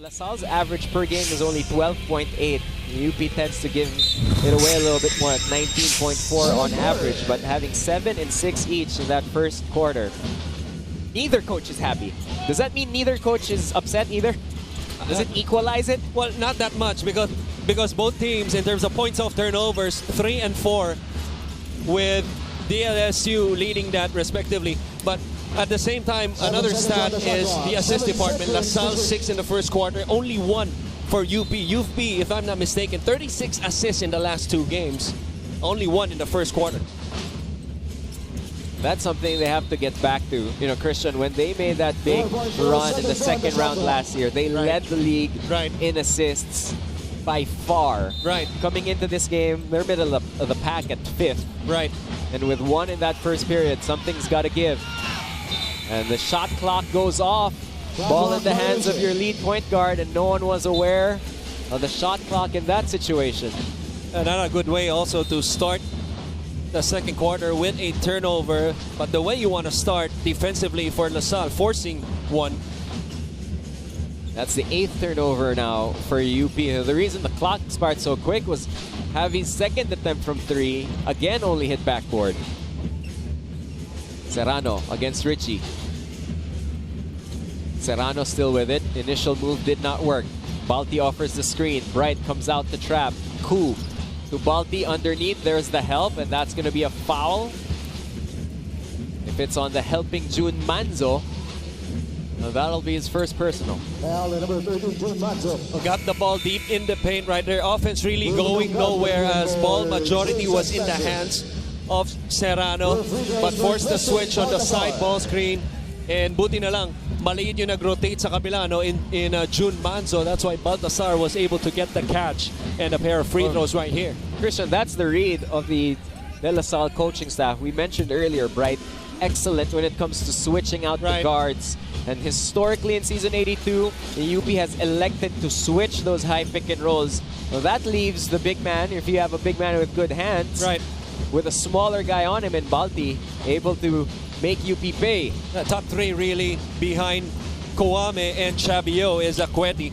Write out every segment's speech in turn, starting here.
LaSalle's average per game is only 12.8. UP tends to give it away a little bit more at 19.4 on average, but having 7 and 6 each in that first quarter. Neither coach is happy. Does that mean neither coach is upset either? Does it equalize it? Well, not that much because both teams, in terms of points off turnovers, 3 and 4, with DLSU leading that respectively. But at the same time, another stat is the assist department. LaSalle 6 in the first quarter, only 1 for UP. UP, if I'm not mistaken, 36 assists in the last 2 games. Only 1 in the first quarter. That's something they have to get back to. You know, Christian, when they made that big run in the second round last year, they led the league in assists by far. Coming into this game, they're middle of the pack at 5th. And with 1 in that first period, something's got to give. And the shot clock goes off. Ball in the hands of your lead point guard, and no one was aware of the shot clock in that situation. And not a good way also to start the second quarter with a turnover. But the way you want to start defensively for LaSalle, forcing 1. That's the 8th turnover now for UP. The reason the clock expired so quick was Javi's second attempt from 3. Again, only hit backboard. Serrano against Richie. Serrano still with it. Initial move did not work. Balti offers the screen. Bright comes out to trap. Ku to Balti underneath. There's the help, and that's going to be a foul. If it's on the helping Jun Manzo, that'll be his first personal. Got the ball deep in the paint right there. Offense really going nowhere as ball majority was in the hands of Serrano, but forced the switch on the side ball screen. And buti na lang, maliit yung nag-rotate sa kabila in Jun Manzo. That's why Baltasar was able to get the catch and a pair of free throws right here. Christian, that's the read of the De La Salle coaching staff. We mentioned earlier, Bright, excellent when it comes to switching out the guards. And historically in season 82, the UP has elected to switch those high pick and rolls. Well, that leaves the big man, if you have a big man with good hands, with a smaller guy on him in Balti, able to make UP pay. The top 3 really behind Kouame and Chabio is Akweti.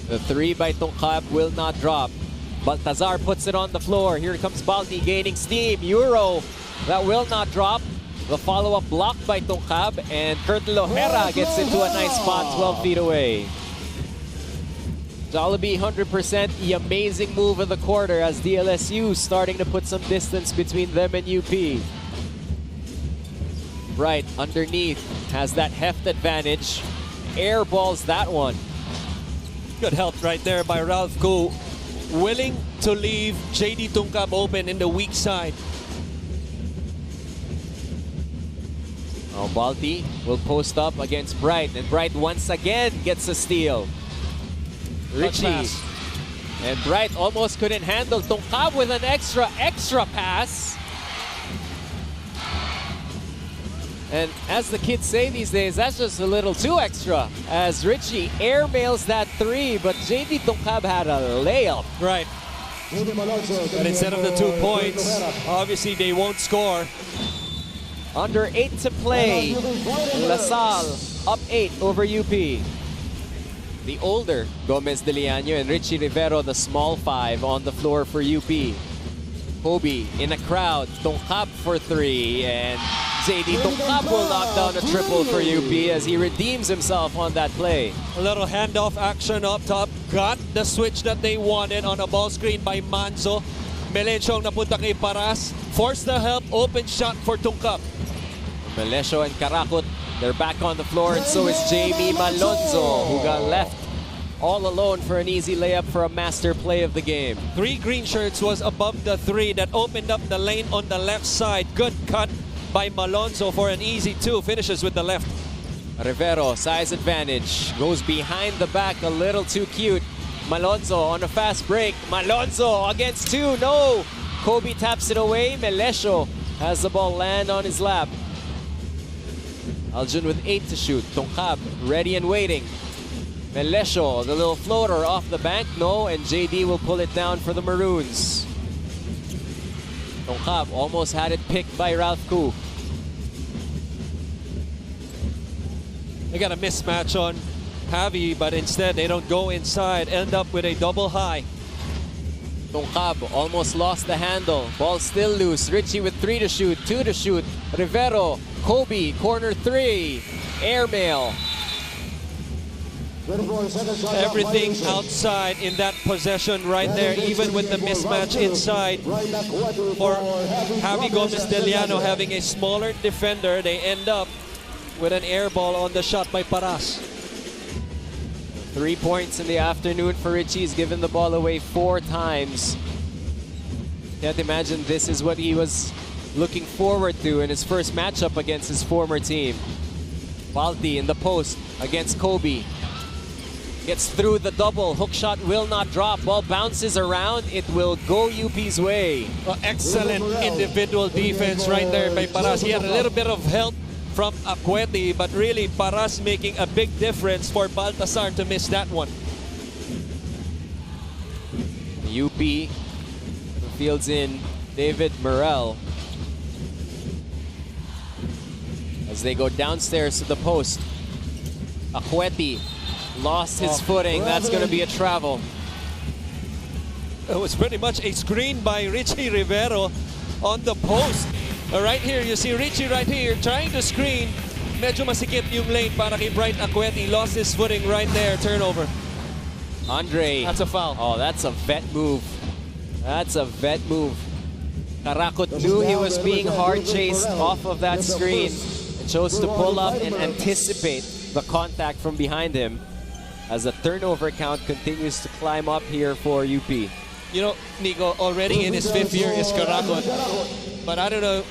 The 3 by Tongkab will not drop. Baltazar puts it on the floor. Here comes Balti gaining steam. Euro, that will not drop. The follow-up blocked by Tongkab, and Curtin Ojera gets into a nice spot 12 feet away. Jollibee 100% the amazing move of the quarter as DLSU starting to put some distance between them and UP. Bright underneath has that heft advantage. Airballs that one. Good help right there by Ralph Koo. Willing to leave JD Tongkab open in the weak side. Oh, Balti will post up against Bright, and Bright once again gets a steal. Richie. And Bright almost couldn't handle Tongkab with an extra pass. And as the kids say these days, that's just a little too extra. As Richie airmails that 3, but JD Tongkab had a layup. But instead of the 2 points, obviously they won't score. Under 8 to play. LaSalle up 8 over UP. The older Gomez De Leaño and Richie Rivero, the small 5 on the floor for UP. Kobe in a crowd. Tongkab for 3, and JD Tongkab will knock down a triple for UP as he redeems himself on that play. A little handoff action up top. Got the switch that they wanted on a ball screen by Manzo. Melencio napunta kay Paras. Forced the help. Open shot for Tongkab. Melencio and Karakot, they're back on the floor, and so is Jamie Malonzo, who got left all alone for an easy layup for a master play of the game. 3 green shirts was above the 3 that opened up the lane on the left side. Good cut by Malonzo for an easy 2. Finishes with the left. Rivero, size advantage, goes behind the back a little too cute. Malonzo on a fast break. Malonzo against 2, no! Kobe taps it away. Melencio has the ball land on his lap. Aljun with 8 to shoot. Tongkab ready and waiting. Melencio, the little floater off the bank, no, and JD will pull it down for the Maroons. Tongkab almost had it picked by Ralph Koo. They got a mismatch on Javi, but instead they don't go inside, end up with a double high. Tongkab almost lost the handle. Ball still loose. Richie with 3 to shoot, 2 to shoot. Rivero, Kobe, corner 3. Airmail. Everything outside in that possession right there, even with the mismatch inside. For Javi Gomez Deliano having a smaller defender, they end up with an air ball on the shot by Paras. 3 points in the afternoon for Richie. He's given the ball away 4 times. Can't imagine this is what he was looking forward to in his first matchup against his former team. Balti in the post against Kobe. Gets through the double. Hook shot will not drop. Ball bounces around. It will go UP's way. Well, excellent individual defense right there by Paras. He had a little bit of help from Acueti, but really Paras making a big difference for Baltasar to miss that one. UP fields in David Morel as they go downstairs to the post. Acueti lost his footing. That's going to be a travel. It was pretty much a screen by Richie Rivero on the post. Right here, you see Richie right here trying to screen. Medyo masikip yung lane para kay Bright Acueti. Lost his footing right there. Turnover. Andre. That's a foul. Oh, that's a vet move. That's a vet move. Karakot knew he was being hard chased off of that screen and chose to pull up and anticipate the contact from behind him as the turnover count continues to climb up here for UP. You know, Nico, already in his 5th year is Karakot. But I don't know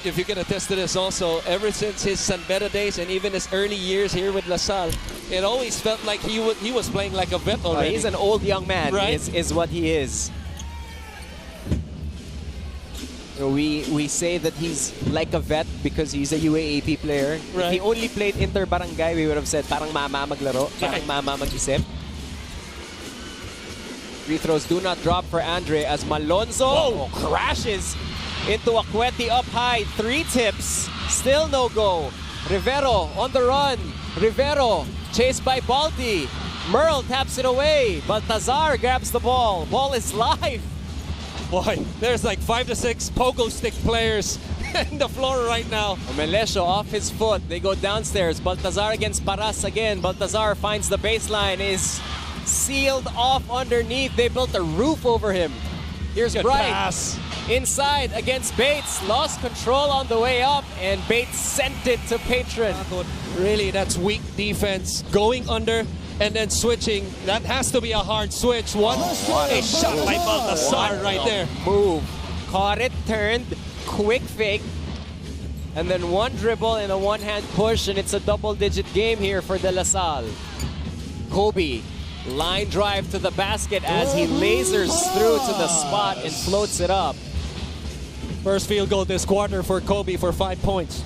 if you can attest to this also. Ever since his San Beda days and even his early years here with La Salle, it always felt like he was playing like a vet already. He's an old young man, right? is what he is. We say that he's like a vet because he's a UAAP player. Right. If he only played inter-barangay, we would have said parang mama maglaro, parang mama mag-isip. Free throws do not drop for Andre as Malonzo crashes into Acueti up high. 3 tips, still no go. Rivero on the run. Rivero chased by Balti. Merle taps it away. Baltazar grabs the ball. Ball is live. Boy, there's like 5 to 6 pogo stick players in the floor right now. Melesio off his foot. They go downstairs. Baltazar against Paras again. Baltazar finds the baseline. Is sealed off underneath. They built a roof over him. Here's Good Bright. Pass. Inside against Bates. Lost control on the way up. And Bates sent it to Patron. Really, that's weak defense. Going under and then switching. That has to be a hard switch. What a shot by Baltasar right there. Move. Caught it, turned, quick fake. And then one dribble and a one-hand push, and it's a double-digit game here for De La Salle. Kobe, line drive to the basket as he lasers through to the spot and floats it up. First field goal this quarter for Kobe for 5 points.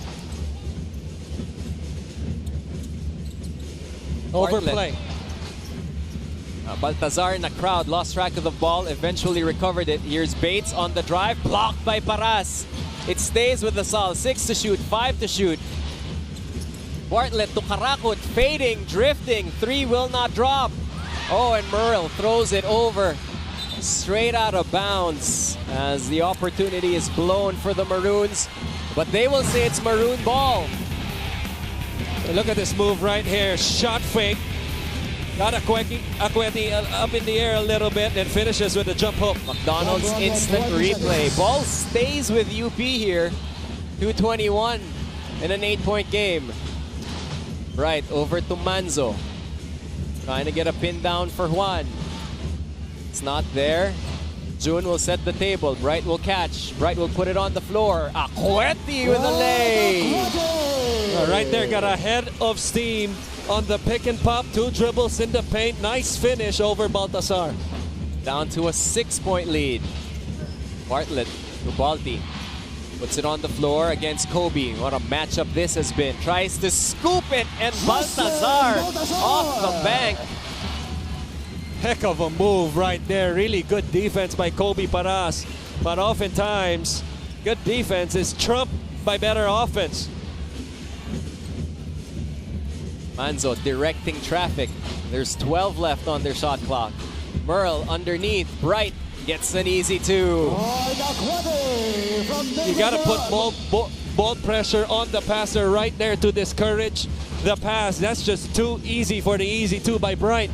Overplay. Baltazar in the crowd lost track of the ball, eventually recovered it. Here's Bates on the drive, blocked by Paras. It stays with the Salle. 6 to shoot, 5 to shoot. Bartlett to Karakot, fading, drifting. 3 will not drop. Oh, and Merle throws it over. Straight out of bounds as the opportunity is blown for the Maroons. But they will say it's Maroon ball. Look at this move right here. Shot fake. Got Acueti up in the air a little bit and finishes with a jump hook. McDonald's instant replay. Ball stays with UP here. 2:21 in an 8-point game. Right, over to Manzo. Trying to get a pin down for Juan. It's not there. June will set the table. Bright will catch. Bright will put it on the floor. Acueti with a lay. Right there, got a head of steam on the pick and pop. 2 dribbles in the paint. Nice finish over Baltasar. Down to a 6-point lead. Bartlett to Balti. Puts it on the floor against Kobe. What a matchup this has been. Tries to scoop it and Baltazar off the bank. Heck of a move right there. Really good defense by Kobe Paras. But oftentimes, good defense is trumped by better offense. Manzo directing traffic. There's 12 left on their shot clock. Merle underneath. Bright gets an easy 2. You got to put ball pressure on the passer right there to discourage the pass. That's just too easy for the easy 2 by Bright.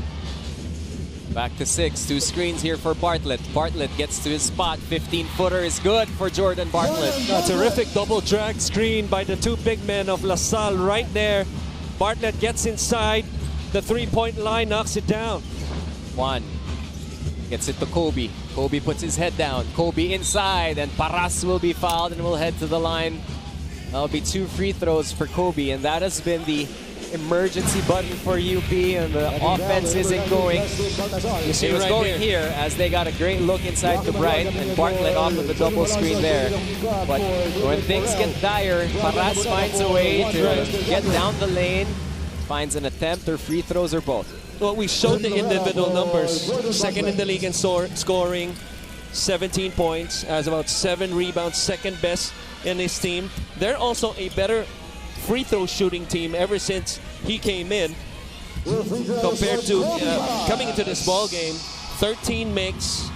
Back to 6. 2 screens here for Bartlett. Bartlett gets to his spot. 15-footer is good for Jordan Bartlett. A terrific double drag screen by the 2 big men of La Salle right there. Bartlett gets inside the 3-point line, knocks it down. Juan gets it to Kobe. Kobe puts his head down. Kobe inside, and Paras will be fouled and will head to the line. That'll be 2 free throws for Kobe, and that has been the emergency button for UP, and the offense isn't going. You see it was going here as they got a great look inside to Bright, and Bartlett off of the double screen there. But when things get dire, Paras finds a way to get down the lane, finds an attempt or free throws or both. Well, we showed the individual numbers. Second in the league in scoring, 17 points, has about 7 rebounds, second best in his team. They're also a better free throw shooting team ever since he came in. Compared to coming into this ball game, 13 makes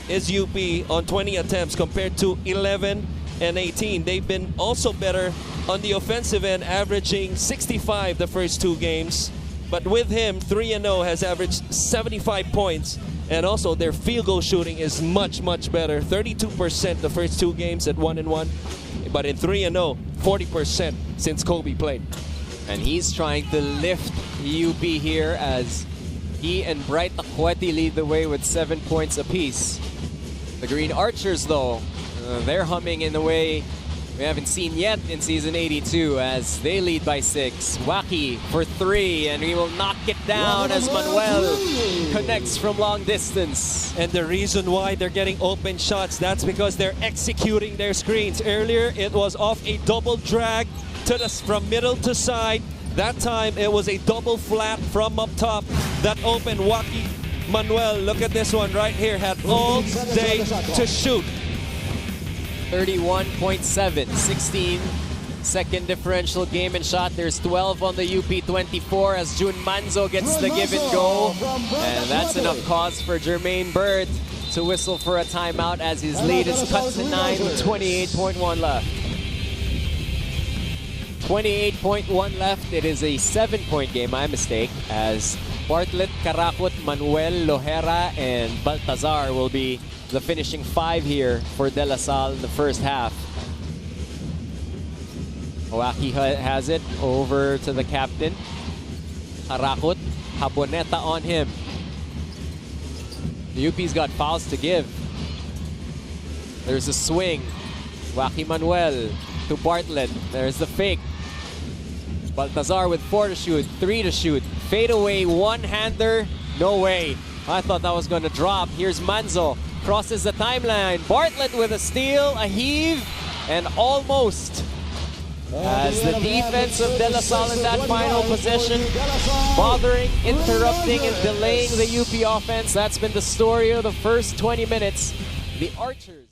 is UP on 20 attempts compared to 11 and 18. They've been also better on the offensive end, averaging 65 the first 2 games. But with him, 3-0 has averaged 75 points. And also their field goal shooting is much, much better. 32% the first 2 games at 1-1. But in 3-0, 40% since Kobe played. And he's trying to lift UP here as he and Bright Takweti lead the way with 7 points apiece. The Green Archers, though, they're humming in a way we haven't seen yet in season 82 as they lead by 6. Waki for 3, and he will knock it down as Manuel connects from long distance. And the reason why they're getting open shots, that's because they're executing their screens. Earlier, it was off a double drag from middle to side. That time, it was a double flat from up top that opened Waki. Manuel, look at this one right here, had all day to shoot. 31.7, 16-second differential game and shot. There's 12 on the UP 24 as Jun Manzo gets the give and go. And that's enough cause for Jermaine Bird to whistle for a timeout as his lead is cut to 9 with 28.1 left. 28.1 left. It is a 7-point game, my mistake, as Bartlett, Karakot, Manuel, Lohera, and Baltazar will be the finishing 5 here for De La Salle in the first half. Owaki has it over to the captain. Karakot, Haboneta on him. The UP's got fouls to give. There's a swing. Waki Manuel to Bartlett. There's the fake. Baltazar with 4 to shoot, 3 to shoot. Fade away, one-hander, no way. I thought that was going to drop. Here's Manzo, crosses the timeline. Bartlett with a steal, a heave, and almost. As the defense of De La Salle in that final possession, bothering, interrupting, and delaying the UP offense. That's been the story of the first 20 minutes. The Archers.